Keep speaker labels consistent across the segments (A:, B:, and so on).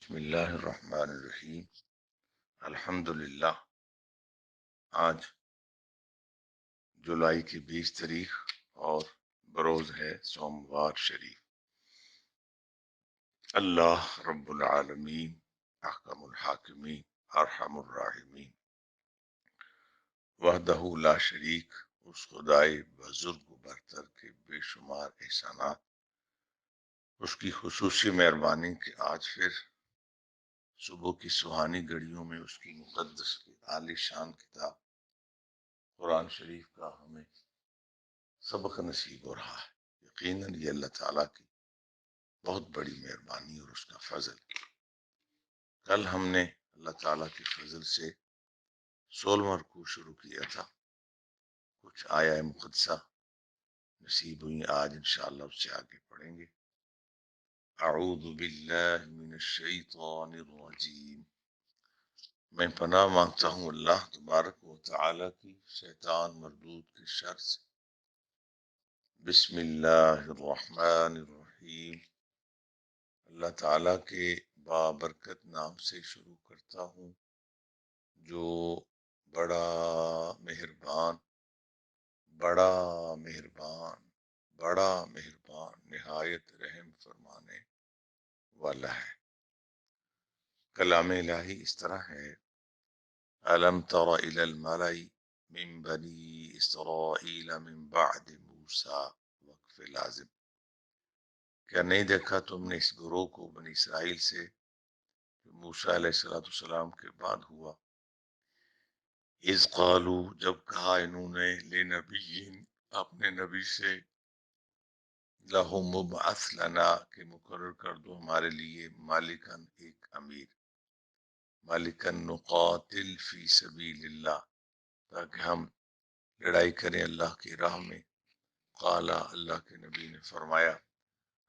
A: بسم اللہ الرحمن الرحیم۔ الحمدللہ، آج جولائی کی 20 تاریخ اور بروز ہے سوموار شریف۔ اللہ رب العالمین، احکم الحاکمین، ارحم الراحمین، وحدہ لا شریک، اس خدائے بزرگ و برتر کے بے شمار احسانات، اس کی خصوصی مہربانی کہ آج پھر صبح کی سہانی گھڑیوں میں اس کی مقدس کی عالی شان کتاب قرآن شریف کا ہمیں سبق نصیب ہو رہا ہے۔ یقیناً یہ اللہ تعالیٰ کی بہت بڑی مہربانی اور اس کا فضل۔ کل ہم نے اللہ تعالیٰ کے فضل سے 16واں رکوع شروع کیا تھا، کچھ آیا مقدسہ نصیب ہوئی، آج انشاءاللہ اس سے آگے پڑھیں گے۔ اعوذ باللہ من الشیطان الرجیم، میں پناہ مانگتا ہوں اللہ تبارک و تعالیٰ کی شیطان مردود کے شر سے۔ بسم اللہ الرحمن الرحیم، اللہ تعالیٰ کے بابرکت نام سے شروع کرتا ہوں جو بڑا مہربان، بڑا مہربان، بڑا مہربان، نہایت رحم فرمانے والا ہے۔ کلام الہی اس طرح ہے: أَلَمْ تَرَ إِلَى الْمَلَإِ مِنْ بَنِي إِسْرَائِيلَ مِنْ بَعْدِ مُوسَى، وقف لازم۔ کیا نہیں دیکھا تم نے اس گروہ کو بنی اسرائیل سے جو موسیٰ علیہ السلام کے بعد ہوا؟ اذ قالوا، جب کہا انہوں نے، لنبی، اپنے نبی سے، لہم، مبعث لنا، کہ مقرر کر دو ہمارے لیے، مالکن، ایک امیر، مالکن نقاتل فی سبیل اللہ، تاکہ ہم لڑائی کریں اللہ کی راہ میں۔ قال، اللہ کے نبی نے فرمایا،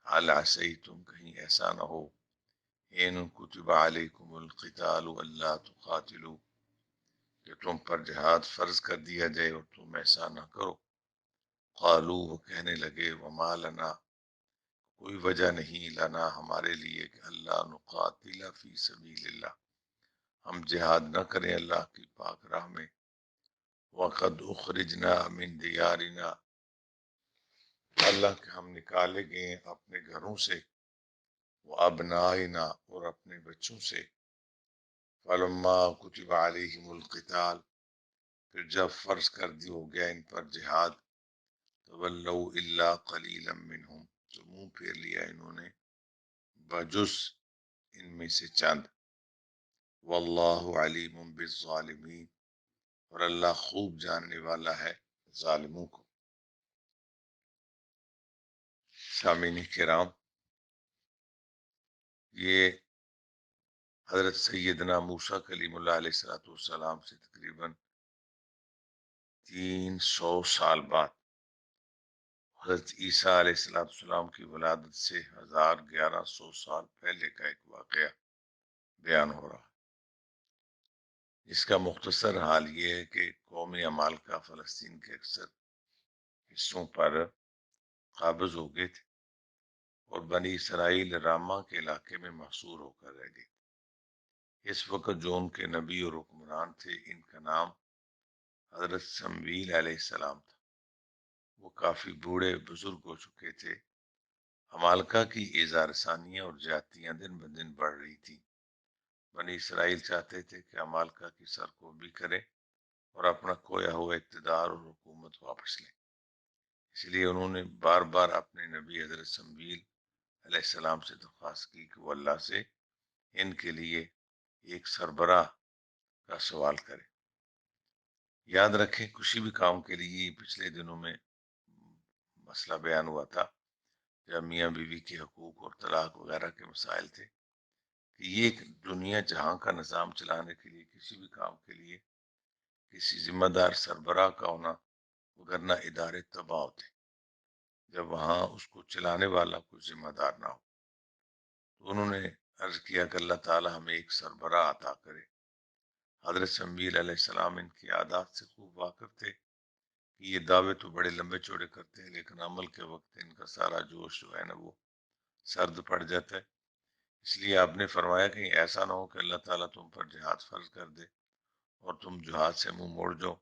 A: هل عسیتم، کہیں ایسا نہ ہو، ان کتب علیکم القتال الا تقاتلوا، کہ تم پر جہاد فرض کر دیا جائے اور تم ایسا نہ کرو۔ قالوا، وہ کہنے لگے، وما لنا، کوئی وجہ نہیں، لنا، ہمارے لیے، کہ اللہ نقاتل فی سبیل اللہ، ہم جہاد نہ کریں اللہ کی پاک راہ میں۔ وقد اخرجنا من دیارنا، اللہ کہ ہم نکالے گئے اپنے گھروں سے، وابنائنا، اور اپنے بچوں سے۔ فلما کتب علیہم القتال، پھر جب فرض کر دی ہو گیا ان پر جہاد، تولوا الا قلیلا منہم، تو منہ پھیر لیا انہوں نے بجز ان میں سے چند۔ واللہ علیم بالظالمین، اور اللہ خوب جاننے والا ہے ظالموں کو۔ سامعین کرام، یہ حضرت سیدنا موسیٰ کلیم اللہ علیہ السلام سے تقریباً 300 سال بعد حضرت عیسیٰ علیہ السلام کی ولادت سے 1100 سال پہلے کا ایک واقعہ بیان ہو رہا ہے۔ اس کا مختصر حال یہ ہے کہ قوم عمالقہ فلسطین کے اکثر حصوں پر قابض ہو گئے تھے اور بنی اسرائیل راما کے علاقے میں محصور ہو کر رہ گئے۔ اس وقت جو ان کے نبی اور حکمران تھے، ان کا نام حضرت شمویل علیہ السلام تھا۔ وہ کافی بوڑھے بزرگ ہو چکے تھے۔ عمالقہ کی ایذا رسانیاں اور زیادتیاں دن بدن بڑھ رہی تھیں۔ بنی اسرائیل چاہتے تھے کہ عمالقہ کی سرکوبی کرے اور اپنا کھویا ہوا اقتدار اور حکومت واپس لیں۔ اس لیے انہوں نے بار بار اپنے نبی حضرت شمویل علیہ السلام سے درخواست کی کہ وہ اللہ سے ان کے لیے ایک سربراہ کا سوال کرے۔ یاد رکھیں، کسی بھی کام کے لیے پچھلے دنوں میں مسئلہ بیان ہوا تھا جب میاں بیوی کے حقوق اور طلاق وغیرہ کے مسائل تھے، کہ یہ ایک دنیا جہاں کا نظام چلانے کے لیے کسی بھی کام کے لیے کسی ذمہ دار سربراہ کا ہونا، وگرنہ ادارے تباہ ہوتے جب وہاں اس کو چلانے والا کوئی ذمہ دار نہ ہو۔ تو انہوں نے عرض کیا کہ اللہ تعالی ہمیں ایک سربراہ عطا کرے۔ حضرت شمویل علیہ السلام ان کی عادات سے خوب واقف تھے کہ یہ دعوے تو بڑے لمبے چوڑے کرتے ہیں، لیکن عمل کے وقت ان کا سارا جوش جو ہے نا وہ سرد پڑ جاتا ہے۔ اس لیے آپ نے فرمایا کہ ایسا نہ ہو کہ اللہ تعالیٰ تم پر جہاد فرض کر دے اور تم جہاد سے منہ موڑ جاؤ۔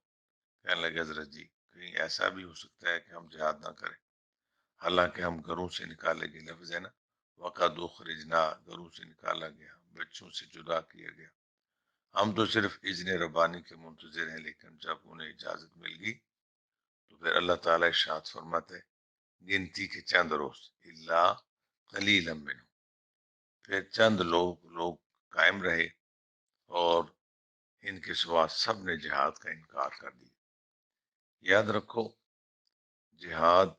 A: کہنے لگے حضرت جی کہیں ایسا بھی ہو سکتا ہے کہ ہم جہاد نہ کریں، حالانکہ ہم گھروں سے نکالے گئے، لفظ ہے نا وقد اخرجنا، گھروں سے نکالا گیا، بچوں سے جدا کیا گیا، ہم تو صرف اذن ربانی کے منتظر ہیں، لیکن جب انہیں اجازت مل گئی تو پھر اللہ تعالیٰ ارشاد فرماتے گنتی کے چند روز، اللہ قلیلا منہم، پھر چند لوگ قائم رہے اور ان کے سوا سب نے جہاد کا انکار کر دیا۔ یاد رکھو جہاد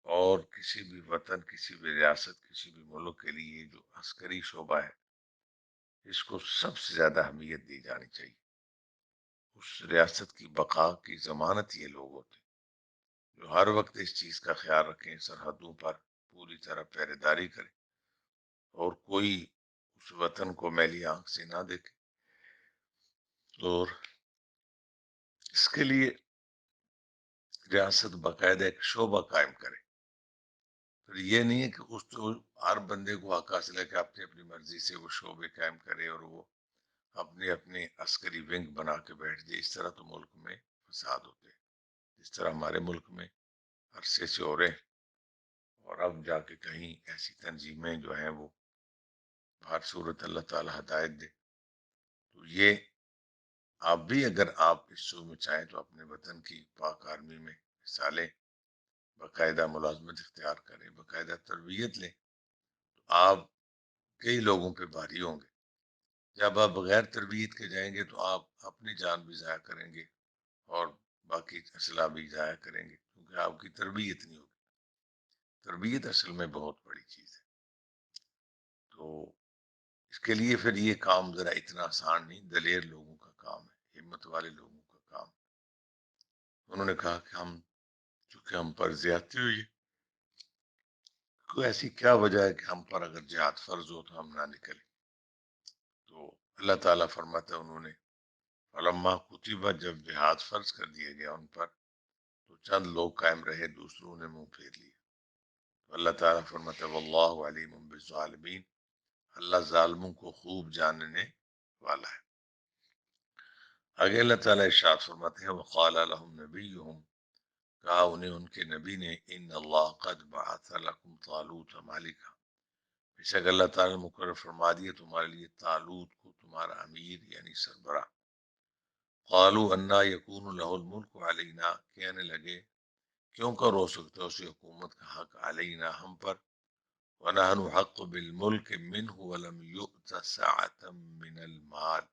A: اور کسی بھی وطن، کسی بھی ریاست، کسی بھی ملک کے لیے جو عسکری شعبہ ہے اس کو سب سے زیادہ اہمیت دی جانی چاہیے۔ اس ریاست کی بقا کی ضمانت یہ لوگ ہوتے ہیں جو ہر وقت اس چیز کا خیال رکھیں، سرحدوں پر پوری طرح پہرے داری کریں اور کوئی اس وطن کو میلی آنکھ سے نہ دیکھے، اور اس کے لیے ریاست باقاعدہ ایک شعبہ قائم کرے۔ پھر یہ نہیں ہے کہ اس تو ہر بندے کو حق حاصل ہے کہ اپنی اپنی مرضی سے وہ شعبے قائم کرے اور وہ اپنے اپنے عسکری ونگ بنا کے بیٹھ جائے۔ اس طرح تو ملک میں فساد ہوتے ہیں، جس طرح ہمارے ملک میں عرصے سے ہو رہے ہیں، اور اب جا کے کہیں ایسی تنظیمیں جو ہیں وہ ہر صورت اللہ تعالیٰ ہدایت دے۔ تو یہ آپ بھی اگر آپ اس شو میں چاہیں تو اپنے وطن کی پاک آرمی میں حصہ لیں، باقاعدہ ملازمت اختیار کریں، باقاعدہ تربیت لیں، تو آپ کئی لوگوں پہ بھاری ہوں گے۔ جب آپ بغیر تربیت کے جائیں گے تو آپ اپنی جان بھی ضائع کریں گے اور باقی اسلحہ بھی ضائع کریں گے، کیونکہ آپ کی تربیت نہیں ہوگی۔ تربیت اصل میں بہت بڑی چیز ہے۔ تو اس کے لیے پھر یہ کام ذرا اتنا آسان نہیں، دلیر لوگوں کا کام ہے، ہمت والے لوگوں کا کام ہے۔ انہوں نے کہا کہ چونکہ ہم پر زیادتی ہوئی ہے، کوئی ایسی کیا وجہ ہے کہ ہم پر اگر جہاد فرض ہو تو ہم نہ نکلیں؟ تو اللہ تعالیٰ فرماتا ہے انہوں نے فلما کتبہ، جب جہاد فرض کر دیا گیا ان پر تو چند لوگ قائم رہے، دوسروں نے منہ پھیر لیا۔ تو اللہ تعالیٰ فرماتا ہے واللہ علیم بالظالمین، اللہ ظالموں کو خوب جاننے والا ہے۔ آگے اللہ تعالیٰ ارشاد فرماتے ہیں وقال لهم نبیہم، کہا انہیں ان کے نبی نے ان اللہ قد بعث لکم طالوت ملکا، بے شک اللہ تعالیٰ نے مقرر فرما دیا تمہارے لیے طالوت کو تمہارا امیر یعنی سربراہ۔ قالوا انا یکون له الملک علینا، کہنے لگے کیوں کر ہو سکتا ہے اسے حکومت کا حق علینا ہم پر، ونحن حق بالملک منہ ولم یؤت سعۃ من المال،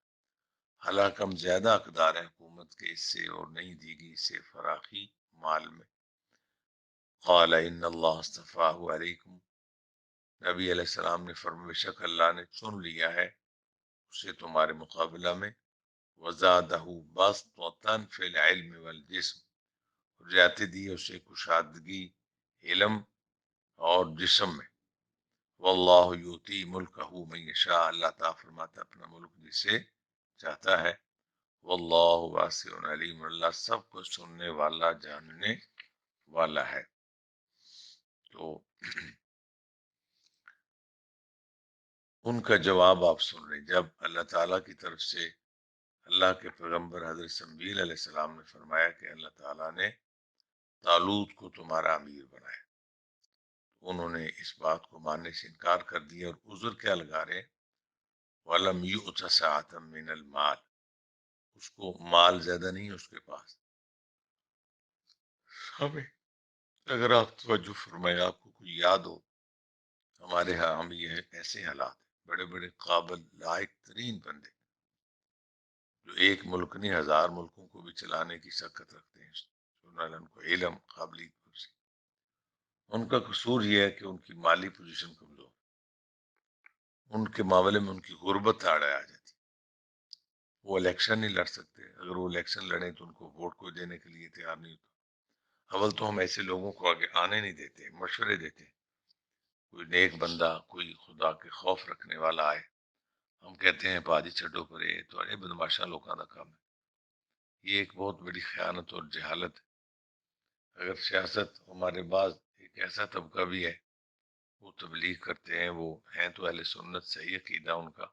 A: حالانکہ ہم زیادہ حقدار ہیں حکومت کے اس سے اور نہیں دی گئی اسے فراخی مال میں۔ قال ان اللہ اصطفاہ علیکم، نبی علیہ السلام نے فرمایا بے شک اللہ نے چن لیا ہے اسے تمہارے مقابلہ میں، وزادہ بسطۃ فی العلم والجسم، زیادتی دی اسے کشادگی علم اور جسم میں۔ واللہ یؤتی ملکہ من یشاء، اللہ تعالیٰ فرماتا اپنا ملک جسے چاہتا ہے، واللہ واسع علیم، اللہ سب کو سننے والا جاننے والا ہے۔ تو ان کا جواب آپ سن رہے ہیں، جب اللہ تعالیٰ کی طرف سے اللہ کے پیغمبر حضرت سمیل علیہ السلام نے فرمایا کہ اللہ تعالیٰ نے طالوت کو تمہارا امیر بنایا، انہوں نے اس بات کو ماننے سے انکار کر دیا اور عذر کیا لگا رہے وَلَمْ يُؤْتَ سَعَةً مِّنَ الْمَالِ، اس کو مال زیادہ نہیں ہے اس کے پاس۔ ہمیں اگر آپ توجہ فرمائے، آپ کو کوئی یاد ہو ہمارے ہاں ہم یہ ایسے حالات ہیں، بڑے بڑے قابل لائق ترین بندے جو ایک ملک نہیں ہزار ملکوں کو بھی چلانے کی شکت رکھتے ہیں، ان کو علم قابلیت سے، ان کا قصور یہ ہے کہ ان کی مالی پوزیشن کمزور، ان کے معاملے میں ان کی غربت آڑے آ جاتی، وہ الیکشن نہیں لڑ سکتے، اگر وہ الیکشن لڑیں تو ان کو ووٹ کو دینے کے لیے تیار نہیں ہوتا۔ اول تو ہم ایسے لوگوں کو آگے آنے نہیں دیتے، مشورے دیتے، کوئی نیک بندہ کوئی خدا کے خوف رکھنے والا آئے، ہم کہتے ہیں پادی چھڈو پرے تو اڑے بدماشاں لوگوں کا کام ہے۔ یہ ایک بہت بڑی خیانت اور جہالت ہے۔ اگر سیاست ہمارے بعض ایک ایسا طبقہ بھی ہے وہ تبلیغ کرتے ہیں، وہ ہیں تو اہل سنت، صحیح عقیدہ ان کا.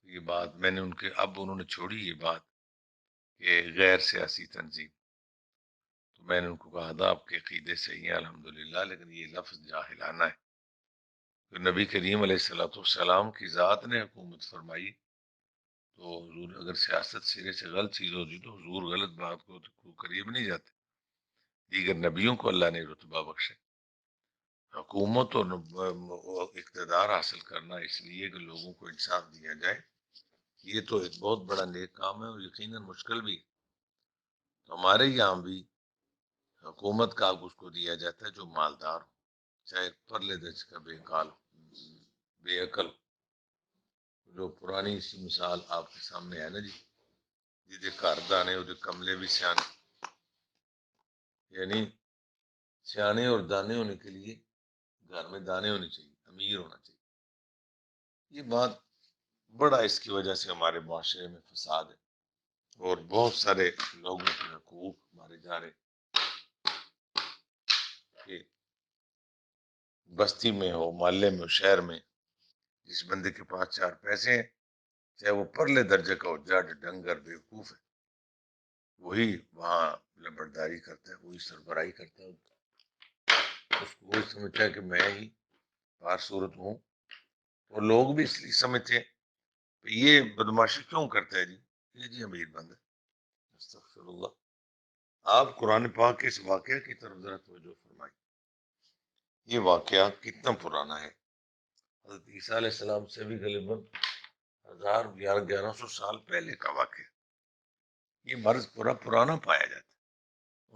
A: یہ بات میں نے اب انہوں نے چھوڑی یہ بات کہ غیر سیاسی تنظیم. تو میں نے ان کو کہا تھا آپ کے عقیدے صحیح ہیں الحمدللہ، لیکن یہ لفظ جاہلانہ ہے. تو نبی کریم علیہ الصلوۃ والسلام کی ذات نے حکومت فرمائی، تو حضور اگر سیاست سرے سے غلط چیز ہوتی تو حضور غلط بات کو قریب نہیں جاتے. دیگر نبیوں کو اللہ نے رتبہ بخشے. حکومت اور اقتدار حاصل کرنا اس لیے کہ لوگوں کو انصاف دیا جائے، یہ تو ایک بہت بڑا نیک کام ہے اور یقیناً مشکل بھی ہے. تو ہمارے یہاں بھی حکومت کا اس کو دیا جاتا ہے جو مالدار ہو، چاہے پرلے درجے کا بے عقل بے عقل. جو پرانی سی مثال آپ کے سامنے ہے نا جی، جیسے گھر دانے اور کملے بھی سیانے، یعنی سیانے اور دانے ہونے کے لیے گھر میں دانے ہونے چاہیے، امیر ہونا چاہیے. یہ بات بڑا اس کی وجہ سے ہمارے معاشرے میں فساد ہے اور بہت سارے لوگوں کے حقوق مارے جا رہے. کہ بستی میں ہو، محلے میں ہو، شہر میں، جس بندے کے پاس چار پیسے ہیں، چاہے وہ پرلے درجے کا ہو، جٹ ڈنگر بیوقوف ہے، وہی وہاں لبرداری کرتا ہے، وہی سربراہی کرتا ہے. اس کو وہی سمجھتا ہے کہ میں ہی بار صورت ہوں. اور لوگ بھی اس لیے سمجھتے ہیں یہ بدماشی کیوں کرتا ہے جی، یہ جی امیر بند ہے. استغفر اللہ. آپ قرآن پاک کے اس واقعہ کی طرف ذرا توجہ فرمائیں. یہ واقعہ کتنا پرانا ہے. حضرت عیسیٰ علیہ السلام سے بھی غالباً 1100 سال پہلے کا واقعہ. یہ مرض پرانا پایا جاتا ہے.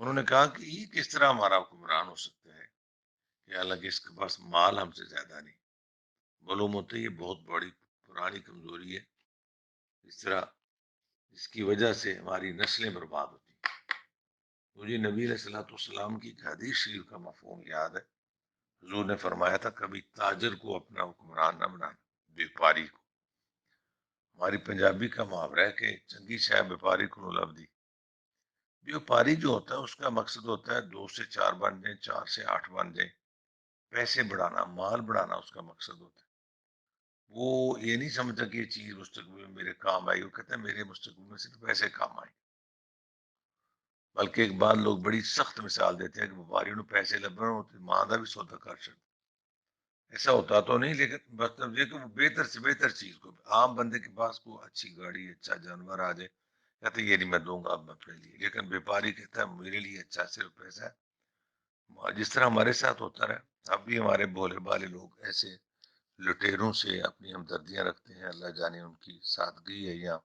A: انہوں نے کہا کہ یہ کس طرح ہمارا حکمران ہو سکتا ہے کہ حالانکہ اس کے پاس مال ہم سے زیادہ نہیں. معلوم ہوتا ہے یہ بہت بڑی پرانی کمزوری ہے. اس طرح اس کی وجہ سے ہماری نسلیں برباد ہوتی ہیں. مجھے نبی علیہ الصلوۃ والسلام کی ایک حدیث شریف کا مفہوم یاد ہے. حضور نے فرمایا تھا کبھی تاجر کو اپنا حکمران نہ بنانا، بیپاری کو. ہماری پنجابی کا محاورہ ہے کہ چنگی شاہ بیپاری کو نہ لب دی. بیپاری جو ہوتا ہے اس کا مقصد ہوتا ہے 2 سے 4 بن جائیں، 4 سے 8 بن جائیں، پیسے بڑھانا، مال بڑھانا اس کا مقصد ہوتا ہے. وہ یہ نہیں سمجھتا کہ یہ چیز مستقبل میں میرے کام آئی، وہ کہتا ہے میرے مستقبل میں صرف پیسے کام آئے. بلکہ ایک بات لوگ بڑی سخت مثال دیتے ہیں کہ بیپاریوں نے پیسے لبنا ہوتے ماں کا بھی سودا کر چڑھتا. ایسا ہوتا تو نہیں، لیکن مطلب یہ کہ وہ بہتر سے بہتر چیز کو، عام بندے کے پاس کو اچھی گاڑی، اچھا جانور آ جائے، کہتے یہ نہیں میں دوں گا اب اپنے لیے، لیکن بیپاری کہتا ہے میرے لیے اچھا صرف پیسہ ہے. جس طرح ہمارے ساتھ ہوتا رہا. اب بھی ہمارے بولے بالے لوگ ایسے لٹیروں سے اپنی ہمدردیاں رکھتے ہیں، اللہ جانے ان کی سادگی ہے یا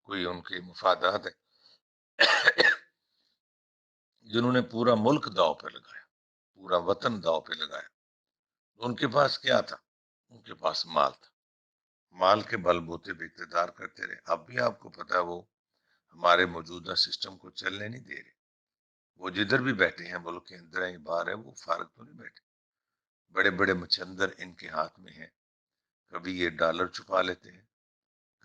A: کوئی ان کے مفادات ہے، جنہوں نے پورا ملک داؤ پہ لگایا، پورا وطن داؤ پہ لگایا. ان کے پاس کیا تھا؟ ان کے پاس مال تھا. مال کے بل بوتے پہ اقتدار کرتے رہے. اب بھی آپ کو پتا ہے وہ ہمارے موجودہ سسٹم کو چلنے نہیں دے رہے. وہ جدھر بھی بیٹھے ہیں، ملک کے اندر ہیں باہر ہیں، وہ فارغ تو نہیں بیٹھے. بڑے بڑے مچندر ان کے ہاتھ میں ہیں. کبھی یہ ڈالر چھپا لیتے ہیں،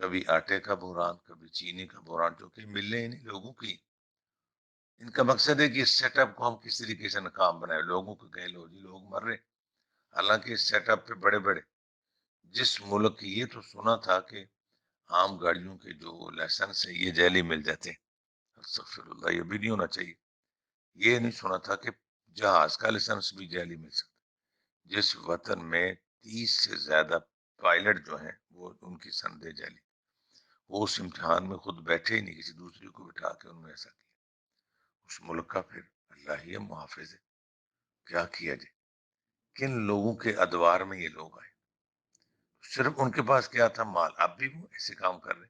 A: کبھی آٹے کا بحران، کبھی چینی کا بحران، جو کہ ملنے ہی نہیں لوگوں کی. ان کا مقصد ہے کہ اس سیٹ اپ کو ہم کس طریقے سے ناکام بنائے، لوگوں کو کہہ لو جی لوگ مر رہے. حالانکہ اس سیٹ اپ پہ بڑے بڑے جس ملک کی، یہ تو سنا تھا کہ عام گاڑیوں کے جو لائسنس ہیں یہ جعلی مل جاتے ہیں. استغفر اللہ، یہ بھی نہیں ہونا چاہیے. یہ نہیں سنا تھا کہ جہاز کا لائسنس بھی جعلی مل سکتا. جس وطن میں 30 سے زیادہ پائلٹ جو ہیں وہ ان کی سندیں جعلی، وہ اس امتحان میں خود بیٹھے ہی نہیں، کسی دوسرے کو بٹھا کے انہوں نے ایسا کیا. اس ملک کا پھر اللہ ہی محافظ ہے. کیا کیا جائے؟ کن لوگوں کے ادوار میں یہ لوگ آئے؟ صرف ان کے پاس کیا تھا؟ مال. اب بھی وہ ایسے کام کر رہے.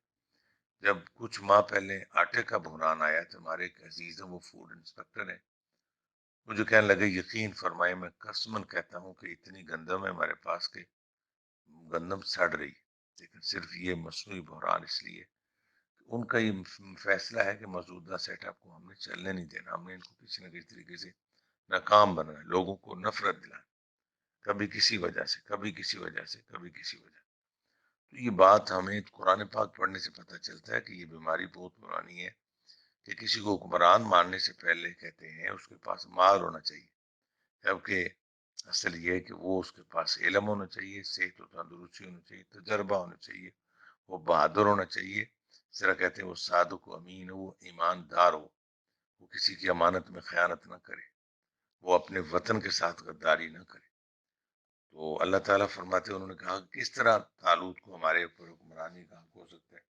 A: جب کچھ ماہ پہلے آٹے کا بحران آیا تو ہمارے ایک عزیز ہیں، وہ فوڈ انسپیکٹر ہیں، مجھے کہنے لگے یقین فرمائے میں قسماً کہتا ہوں کہ اتنی گندم ہے ہمارے پاس کہ گندم سڑ رہی ہے. لیکن صرف یہ مصنوعی بحران اس لیے ان کا یہ فیصلہ ہے کہ موجودہ سیٹ اپ کو ہم نے چلنے نہیں دینا، ہم نے ان کو کسی نہ کسی طریقے سے ناکام بنانا ہے، لوگوں کو نفرت دلانا، کبھی کسی وجہ سے، کبھی کسی وجہ سے، کبھی کسی وجہ. تو یہ بات ہمیں قرآن پاک پڑھنے سے پتہ چلتا ہے کہ یہ بیماری بہت پرانی ہے کہ کسی کو حکمران ماننے سے پہلے کہتے ہیں اس کے پاس مال ہونا چاہیے. جبکہ اصل یہ ہے کہ وہ اس کے پاس علم ہونا چاہیے، صحت و تندرستی ہونی چاہیے، تجربہ ہونا چاہیے، وہ بہادر ہونا چاہیے، اس طرح کہتے ہیں وہ صادق و امین ہو، وہ ایماندار ہو، وہ کسی کی امانت میں خیانت نہ کرے، وہ اپنے وطن کے ساتھ غداری نہ کرے۔ تو اللہ تعالیٰ فرماتے ہیں، انہوں نے کہا کس طرح طالوت کو ہمارے اوپر حکمرانی کا حق ہو سکتا ہے،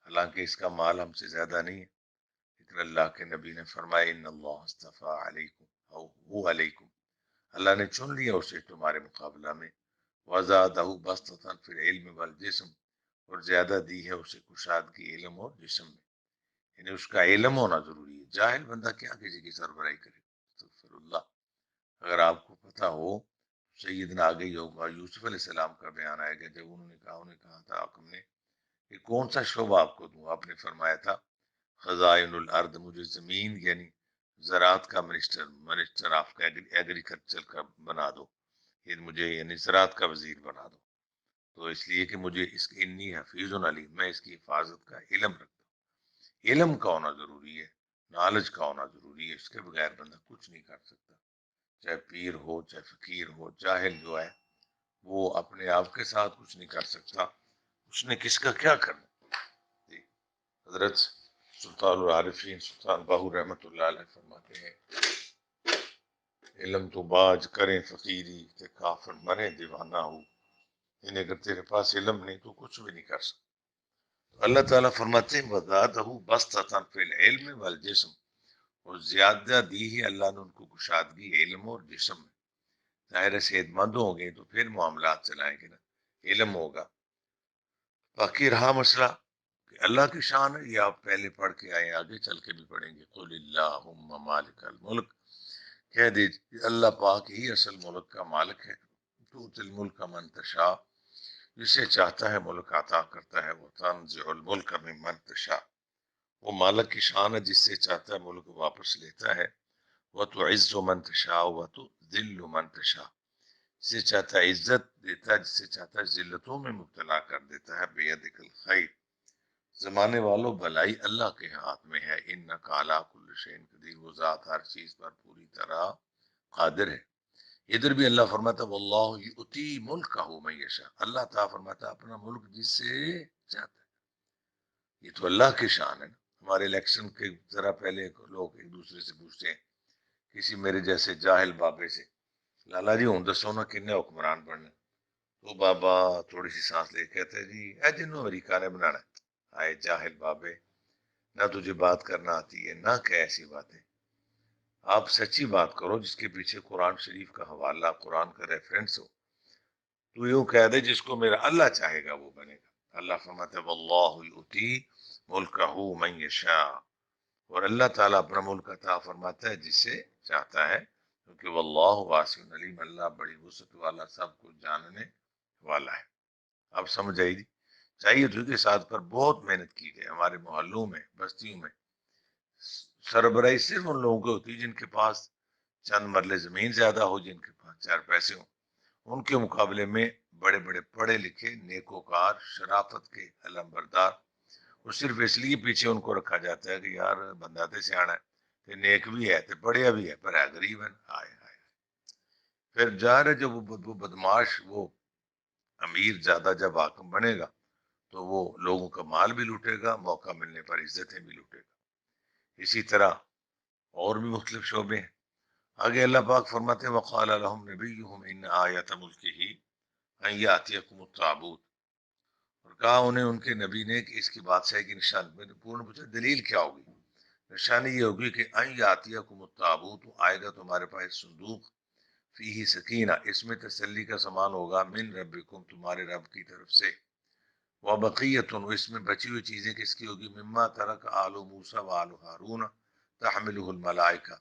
A: حالانکہ اس کا مال ہم سے زیادہ نہیں ہے، لیکن اللہ کے نبی نے فرمایا ان اللہ اصطفیٰ علیکم او وہ علیکم، اللہ نے چن لیا اسے تمہارے مقابلہ میں، وزادہ بسطۃ فی العلم والجسم، اور زیادہ دی ہے اسے کشادگی علم اور جسم میں، یعنی اس کا علم ہونا ضروری ہے۔ جاہل بندہ کیا کسی کی سربراہی کرے؟ استغفر اللہ۔ اگر آپ کو پتہ ہو، سیدنا آگے ہی ہوگا یوسف علیہ السلام کا بیان آئے گا، جب انہیں کہا تھا حکم نے کہ کون سا شعبہ آپ کو دوں، آپ نے فرمایا تھا خزائن الارض، مجھے زمین یعنی زراعت کا منسٹر آف ایگریکلچر کا بنا دو، یہ مجھے یعنی زراعت کا وزیر بنا دو، تو اس لیے کہ مجھے اس کی انی حفیظ علیم، میں اس کی حفاظت کا علم رکھتا ہوں۔ علم کا ہونا ضروری ہے، نالج کا ہونا ضروری ہے، اس کے بغیر بندہ کچھ نہیں کر سکتا، چاہے پیر ہو، چاہے فقیر ہو۔ جاہل جو ہے وہ اپنے آپ کے ساتھ کچھ نہیں کر سکتا، اس نے کس کا کیا کرنا۔ جی، حضرت سلطان العارفین سلطان باہو رحمۃ اللہ علیہ فرماتے ہیں، علم تو باج کریں فقیری کہ کافر مرے دیوانہ ہو، یعنی اگر تیرے پاس علم نہیں تو کچھ بھی نہیں کر سکتا۔ تو اللہ تعالیٰ فرماتے ہیں وَزَادَهُ بَسْطَةً فِي الْعِلْمِ وَالْجِسْمِ، اور زیادہ دی ہے اللہ نے ان کو کشادگی علم اور جسم میں۔ ظاہر ہے صحت مند ہوں گے تو پھر معاملات چلائیں گے نا، علم ہوگا۔ باقی رہا مسئلہ کہ اللہ کی شان ہے، یہ آپ پہلے پڑھ کے آئے، آگے چل کے بھی پڑھیں گے، قُلِ اللَّهُمَّ مَالِكَ الْمُلْكِ، کہہ دیجیے اللہ پاک ہی اصل ملک کا مالک ہے، تؤتی الملک من تشاء، جسے چاہتا ہے ملک عطا کرتا ہے، وہ تنزع الملک ممن تشاء، وہ مالک کی شان ہے، جس سے چاہتا ہے ملک واپس لیتا ہے، وہ تو عز من تشاء و تو ذل من تشاء، جسے چاہتا ہے عزت دیتا ہے، جسے چاہتا ہے ذلتوں میں مبتلا کر دیتا ہے، بیدک الخیر، زمانے والوں بھلائی اللہ کے ہاتھ میں ہے، انک علی کل شیء قدیر، وہ ذات ہر چیز پر پوری طرح قادر ہے۔ ادھر بھی اللہ فرماتا ہے واللہ یؤتی ملکہ من یشاء، اللہ تعالیٰ فرماتا ہے اپنا ملک جس سے چاہتا ہے۔ یہ تو اللہ کی شان ہے نا۔ ہمارے الیکشن کے ذرا پہلے لوگ ایک دوسرے سے پوچھتے ہیں، کسی میرے جیسے جاہل بابے سے، لالا جی ہوں دسو نا کنے حکمران بننے، تو بابا تھوڑی سی سانس لے کہتے ہیں جی اے جنوں امریکہ نے بنانا ہے۔ آئے جاہل بابے، نہ تجھے بات کرنا آتی ہے نہ کہ ایسی باتیں، آپ سچی بات کرو جس کے پیچھے قرآن شریف کا حوالہ، قرآن کا ریفرنس ہو۔ تو یوں کہہ دے جس کو میرا اللہ چاہے گا وہ بنے گا۔ اللہ فرماتا ہے واللہ یؤتی ملکہ من یشاء، اور اللہ تعالیٰ اپنا ملک عطا فرماتا ہے جسے چاہتا ہے، کیونکہ واللہ واسع علیم، اللہ بڑی وسعت والا، سب کچھ جاننے والا ہے۔ اب سمجھ آئی جی؟ چاہیے تو کے ساتھ پر بہت محنت کی جائے، ہمارے محلوں میں، بستیوں میں سربراہی صرف ان لوگوں کو ہوتی ہے جن کے پاس چند مرلے زمین زیادہ ہو، جن کے پاس چار پیسے ہوں، ان کے مقابلے میں بڑے بڑے پڑھے لکھے نیکوکار شرافت کے علم بردار، وہ صرف اس لیے پیچھے ان کو رکھا جاتا ہے کہ یار بندہ تے سیاح ہے، تے نیک بھی ہے، تے پڑھیا بھی ہے، پر ہے غریب ہے، آئے آئے۔ پھر ظاہر ہے جب وہ بدماش، وہ امیر زیادہ جب حاکم بنے گا تو وہ لوگوں کا مال بھی لوٹے گا، موقع ملنے پر عزتیں بھی لوٹے گا۔ اسی طرح اور بھی مختلف شعبے ہیں۔ آگے اللہ پاک فرماتے ہیں وقال لهم نبیہم ان آیۃ ملکہ ان یاتیکم التابوت، اور کہا انہیں ان کے نبی نے کہ اس کی بادشاہی کی نشان، میں نے پورن پوچھا دلیل کیا ہوگی؟ نشانی یہ ہوگی کہ ان یاتیکم التابوت، آئے گا تمہارے پاس صندوق، فیہ سکینہ، اس میں تسلی کا سامان ہوگا، من ربکم، تمہارے رب کی طرف سے، وبقیۃ، اس میں بچی ہوئی چیزیں کس کی ہوگی، مما ترک آل موسیٰ و آل ہارون تحملہ الملائکہ،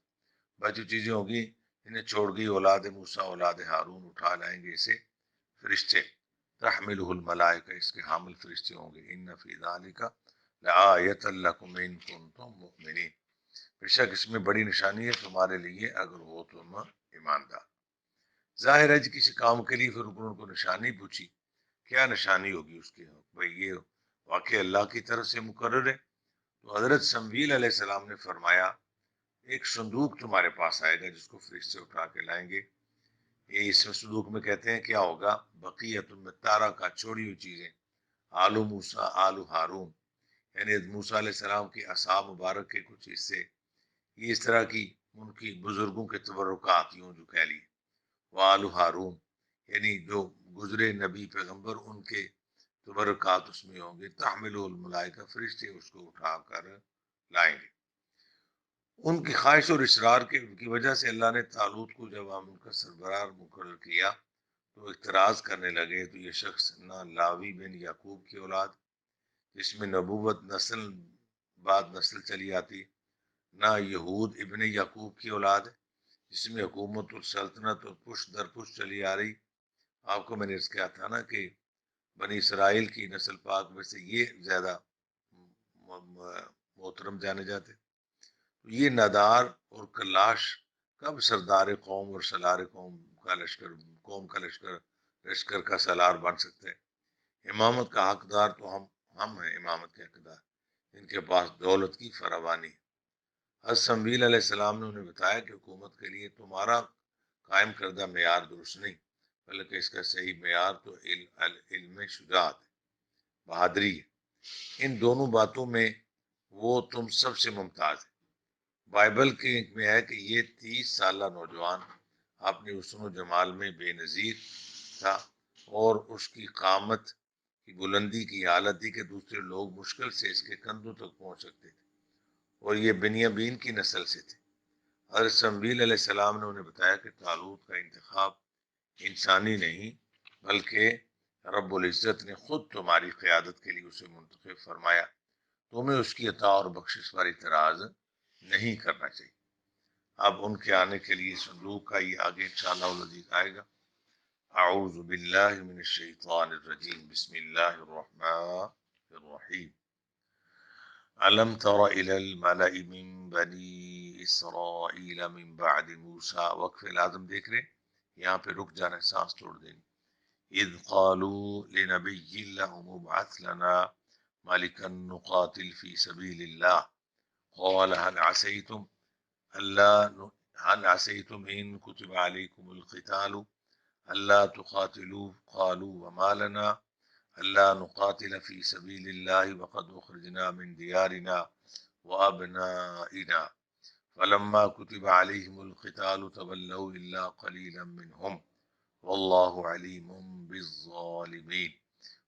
A: بچی چیزیں ہوگی انہیں چھوڑ گئی اولاد موسیٰ اولاد ہارون، اٹھا لائیں گے اسے فرشتے، تحملہ الملائکہ، اس کے حامل فرشتے ہوں گے، ان فی ذالک لآیۃ لکم ان کنتم مؤمنین، بے شک اس میں بڑی نشانی ہے تمہارے لیے اگر ہو تم ایماندار۔ ظاہر ہے جی کسی کام کے لیے پھر انہوں کو نشانی پوچھی، کیا نشانی ہوگی اس کی؟ بھئی یہ واقع اللہ کی طرف سے مقرر ہے۔ تو حضرت سمویل علیہ السلام نے فرمایا ایک صندوق تمہارے پاس آئے گا جس کو فرشتے اٹھا کے لائیں گے، یہ اس صدوق میں کہتے ہیں کیا ہوگا، بقیت میں تارا کا چھوڑی ہوئی چیزیں، آلو موسیٰ آلو ہارون، یعنی موسیٰ علیہ السلام کی اصحاب مبارک کے کچھ حصے، یہ اس طرح کی ان کی بزرگوں کے تبرکات یوں جو کہہ لیے، وہ آلو ہارون یعنی جو گزرے نبی پیغمبر ان کے تبرکات اس میں ہوں گے، تحمل الملائکہ فرشتے اس کو اٹھا کر لائیں گے۔ ان کی خواہش اور اصرار کی وجہ سے اللہ نے طالوت کو جب ہم ان کا سربراہ مقرر کیا تو اعتراض کرنے لگے، تو یہ شخص نہ لاوی بن یعقوب کی اولاد جس میں نبوت نسل بعد نسل چلی آتی، نہ یہود ابن یعقوب کی اولاد ہے جس میں حکومت اور سلطنت اور پشت در پشت چلی آ رہی۔ آپ کو میں نے اس کہا تھا نا کہ بنی اسرائیل کی نسل پاک میں سے یہ زیادہ محترم جانے جاتے، تو یہ نادار اور کلاش کب سردار قوم اور سالار قوم کا لشکر کا سالار بن سکتے ہیں؟ امامت کا حقدار تو ہم ہیں، امامت کے حقدار ان کے پاس دولت کی فراوانی۔ حضرت سمویل علیہ السلام نے انہیں بتایا کہ حکومت کے لیے تمہارا قائم کردہ معیار درست نہیں، بلکہ اس کا صحیح معیار تو علم شجاعت ہے، بہادری ہے، ان دونوں باتوں میں وہ تم سب سے ممتاز ہے۔ بائبل کے میں ہے کہ یہ 30 سالہ نوجوان اپنی حسن و جمال میں بے نظیر تھا، اور اس کی قامت کی بلندی کی حالت تھی کہ دوسرے لوگ مشکل سے اس کے کندھوں تک پہنچ سکتے تھے، اور یہ بنیامین کی نسل سے تھے۔ حضرت سمویل علیہ السلام نے انہیں بتایا کہ طالوت کا انتخاب انسانی نہیں بلکہ رب العزت نے خود تمہاری قیادت کے لیے اسے منتخب فرمایا، تمہیں اس کی عطا اور بخشش پر اعتراض نہیں کرنا چاہیے۔ اب ان کے آنے کے لیے صندوق کا یہ آگے انشاءاللہ العزیز آئے گا۔ اعوذ باللہ من الشیطان الرجیم، بسم اللہ الرحمن الرحیم۔ علم تر الى الملأ من بنی اسرائیل من بعد موسیٰ، وقف لازم دیکھ رہے، یہاں پہ رک جانا ہے، سانس توڑ دینی۔ اذ قالوا لنبی لهم ابعث لنا ملكا نقاتل في سبيل الله قال هل عسيتم إن كتب عليكم القتال ألا تقاتلوا قالوا وما لنا ألا نقاتل في سبيل الله وقد أخرجنا من ديارنا وأبنائنا فلما كتب عليهم القتال تولوا إلا قليلا منهم والله عليم بالظالمين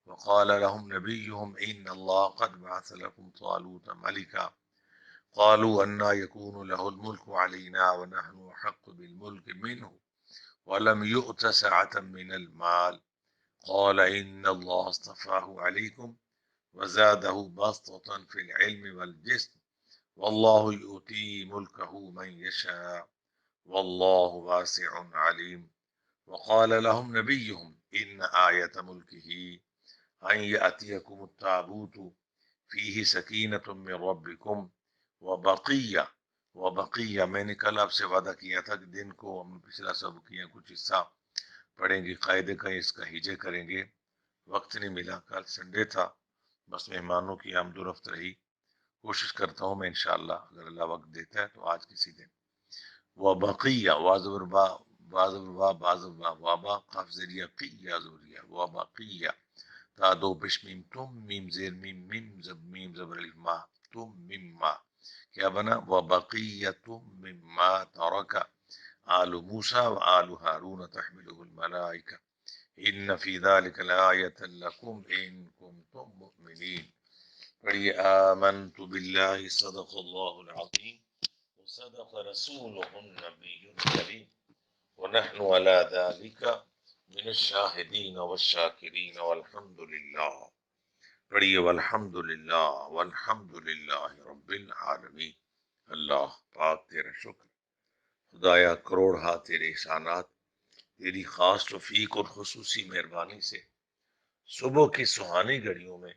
A: وقال لهم نبيهم إن الله قد بعث لكم طالوت ملكا قالوا أنى يكون له الملك علينا ونحن أحق بالملك منه ولم يؤت سعة من المال قال إن الله اصطفاه عليكم وزاده بسطة في العلم والجسم والله يؤتي ملكه من يشاء والله واسع عليم وقال لهم نبيهم إن آية ملكه أن يأتيكم التابوت فيه سكينة من ربكم وبقیہ میں نے کل آپ سے وعدہ کیا تھا کہ دن کو ہم پچھلا سبق کیا کچھ حصہ پڑھیں گے، قاعدے کا اس کا ہجے کریں گے، وقت نہیں ملا، کل سنڈے تھا، بس مہمانوں کی آمد و رفت رہی، کوشش کرتا ہوں میں انشاءاللہ اگر اللہ وقت دیتا ہے تو آج کسی دن۔ وبقیہ وابا قاف ذریعہ قیہ ذریعہ وبقیہ تا دو پیش میم تم میم زیر میم زبر الف ما تم مما کیا بنا وبقیۃ مما ترک آل موسیٰ وآل ہارون تحملہ الملائکہ ان فی ذلک لآیۃ لکم ان کنتم مؤمنین۔ پڑھیے آمنت باللہ صدق اللہ العظیم وصدق رسولہ النبی الکریم ونحن على ذلك من الشاہدین والشاکرین والحمد للہ۔ پڑھیے والحمد للہ والحمد للہ رب العالمین۔ اللہ پاک تیرا شکر، خدایا کروڑ ہاں تیرے احسانات، تیری خاص توفیق اور خصوصی مہربانی سے صبح کی سہانی گھڑیوں میں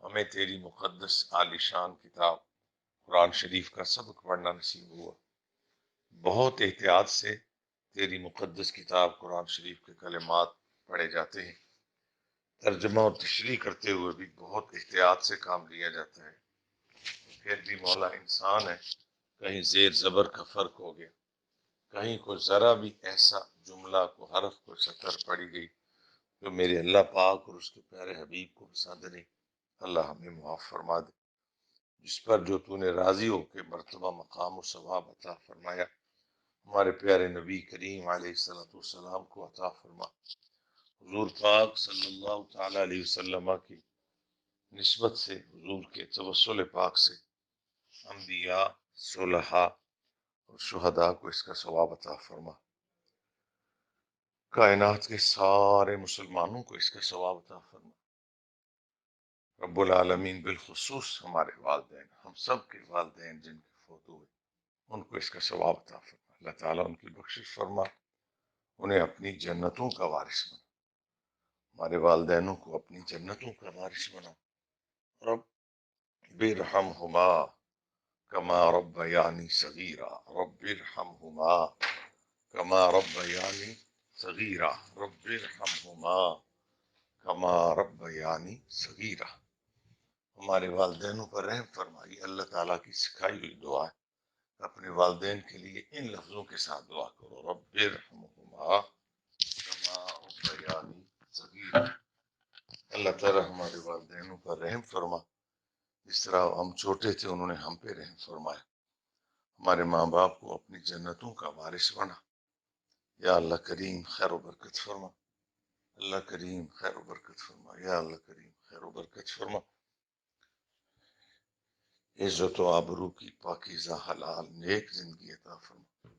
A: ہمیں تیری مقدس عالی شان کتاب قرآن شریف کا سبق پڑھنا نصیب ہوا۔ بہت احتیاط سے تیری مقدس کتاب قرآن شریف کے کلمات پڑھے جاتے ہیں، ترجمہ اور تشریح کرتے ہوئے بھی بہت احتیاط سے کام لیا جاتا ہے، پھر بھی مولا انسان ہے، کہیں زیر زبر کا فرق ہو گیا، کہیں کو ذرا بھی ایسا جملہ کو حرف کو سطر پڑی گئی جو میرے اللہ پاک اور اس کے پیارے حبیب کو پسند نہیں، اللہ ہمیں معاف فرما دے۔ جس پر جو تو نے راضی ہو کے مرتبہ مقام و ثواب عطا فرمایا، ہمارے پیارے نبی کریم علیہ السلام کو عطا فرما۔ حضور پاک صلی اللہ تعالی علیہ وسلم کی نسبت سے، حضور کے توسل پاک سے انبیاء، صلحاء اور شہداء کو اس کا ثواب عطا فرما۔ کائنات کے سارے مسلمانوں کو اس کا ثواب عطا فرما۔ رب العالمین بالخصوص ہمارے والدین، ہم سب کے والدین جن کے فوت ہوئے، ان کو اس کا ثواب عطا فرما۔ اللہ تعالیٰ ان کی بخشش فرما، انہیں اپنی جنتوں کا وارث بنا، ہمارے والدینوں کو اپنی جنتوں کا وارث بنا۔ رب ارحمہما کما ربیانی صغیرا، رب ارحمہما کما ربیانی صغیرا، رب ارحمہما کما ربیانی صغیرا۔ ہمارے والدینوں پر رحم فرمائیے۔ اللہ تعالیٰ کی سکھائی ہوئی دعا ہے، اپنے والدین کے لیے ان لفظوں کے ساتھ دعا کرو، رب ارحمہما کما ربیانی صغیرا۔ اللہ تعالیٰ ہمارے والدینوں پر رحم فرما، جس طرح ہم چھوٹے تھے انہوں نے ہم پہ رحم فرمایا۔ ہمارے ماں باپ کو اپنی جنتوں کا وارث بنا۔ یا اللہ کریم خیر و برکت فرما، اللہ کریم خیر و برکت فرما، یا اللہ کریم خیر و برکت فرما۔ عزت و آبرو کی پاکیزہ حلال نیک زندگی عطا فرما،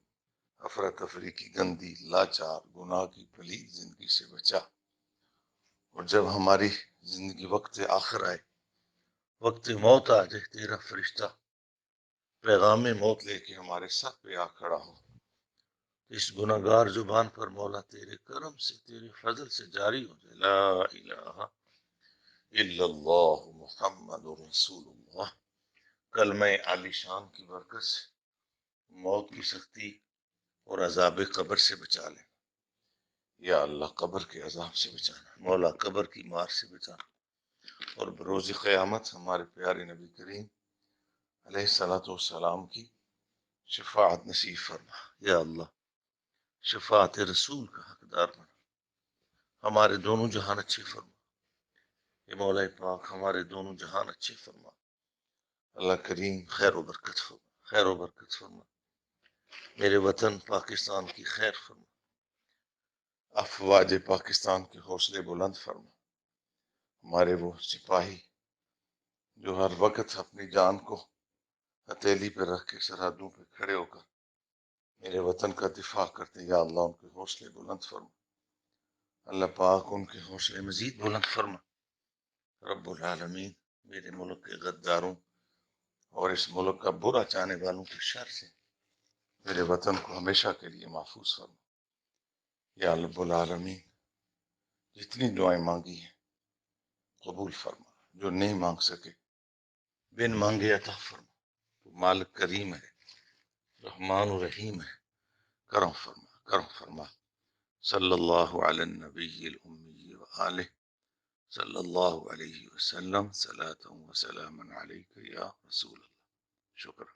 A: افراتفری کی گندی لاچار گناہ کی پلید زندگی سے بچا، اور جب ہماری زندگی وقت آخر آئے، وقت موت آ جائے، تیرا فرشتہ پیغام موت لے کے ہمارے ساتھ پہ آ کھڑا ہو، اس گناہگار زبان پر مولا تیرے کرم سے، تیرے فضل سے جاری ہو جائے، لا الہ الا اللہ محمد رسول اللہ۔ کلمہ عالی شان کی برکت سے موت کی سختی اور عذاب قبر سے بچا لے، یا اللہ قبر کے عذاب سے بچانا، مولا قبر کی مار سے بچانا، اور بروز قیامت ہمارے پیارے نبی کریم علیہ السلام کی شفاعت نصیب فرما، یا اللہ شفاعت رسول کا حقدار بنا، ہمارے دونوں جہان اچھے فرما، اے مولا پاک ہمارے دونوں جہان اچھے فرما۔ اللہ کریم خیر و برکت فرما، خیر و برکت فرما، میرے وطن پاکستان کی خیر فرما، افواج پاکستان کے حوصلے بلند فرما، ہمارے وہ سپاہی جو ہر وقت اپنی جان کو ہتھیلی پہ رکھ کے سرحدوں پہ کھڑے ہو کر میرے وطن کا دفاع کرتے، یا اللہ ان کے حوصلے بلند فرما، اللہ پاک ان کے حوصلے مزید بلند فرما۔ رب العالمین میرے ملک کے غداروں اور اس ملک کا برا چاہنے والوں کے شر سے میرے وطن کو ہمیشہ کے لیے محفوظ فرما، یا رب العالمین جتنی دعائیں مانگی ہیں قبول فرما، جو نہیں مانگ سکے بن مانگے عطا فرما، تو مالک کریم ہے، رحمان و رحیم ہے، کرم فرما، کرم فرما۔ صلی اللہ علی النبی الامی وآلہ صلی اللہ علیہ وسلم، صلاۃ و سلاما علیک یا رسول اللہ۔ شکرا۔